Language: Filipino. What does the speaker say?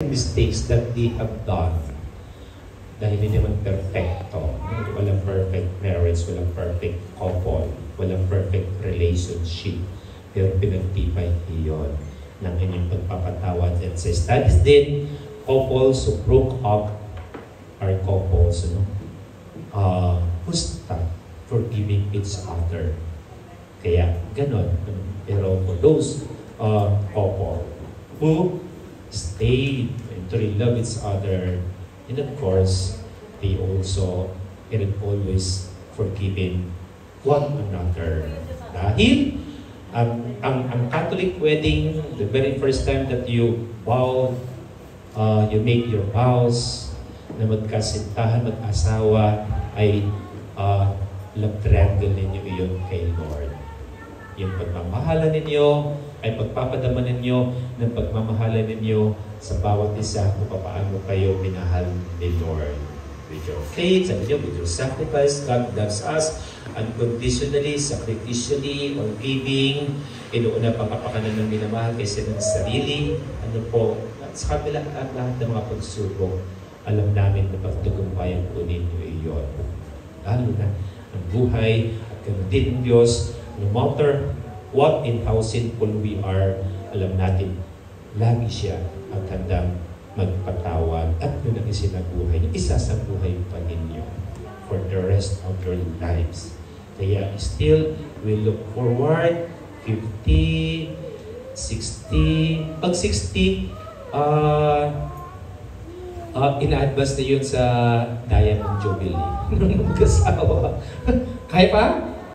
mistakes that they have done dahil hindi naman perfecto. Walang perfect marriage, walang perfect couple, walang perfect relationship. Pero pinagtibay iyon ng inyong pagpapatawad. And sa studies din, couples who broke up are couples who stop forgiving each other. Kaya ganon. Pero for those couple who stayed and truly love each other, and of course, they also and always forgiving one another. Dahil ang Catholic wedding, the very first time that you vow, you make your vows na magkasintahan, mag-asawa, ay love triangle ninyo iyon kay Lord. Yung pagmamahalan ninyo ay pagpapadama ninyo ng pagmamahalan ninyo sa bawat isa kung paano kayo minahal ni Lord. With your faith, with your sacrifice, God loves us unconditionally, sacrificially, or giving. Inuuna pagpapakanan ng minamahal kaysa ng sarili. Ano po, at sa kabila at lahat ng mga pagsubok, alam namin na pagtugumpayan po ninyo iyon. Lalo na ang buhay at ganoon din ng Diyos, no matter what and how sinful we are, alam natin, lagi siya at handang magpatawad at yun ang isinabuhay niya. Isasabuhay pa ninyo for the rest of your lives. Kaya still, we look forward 50, 60, pag 60, ina-advance na yun sa Diamond Jubilee. Nung mag-asawa. Kaya pa?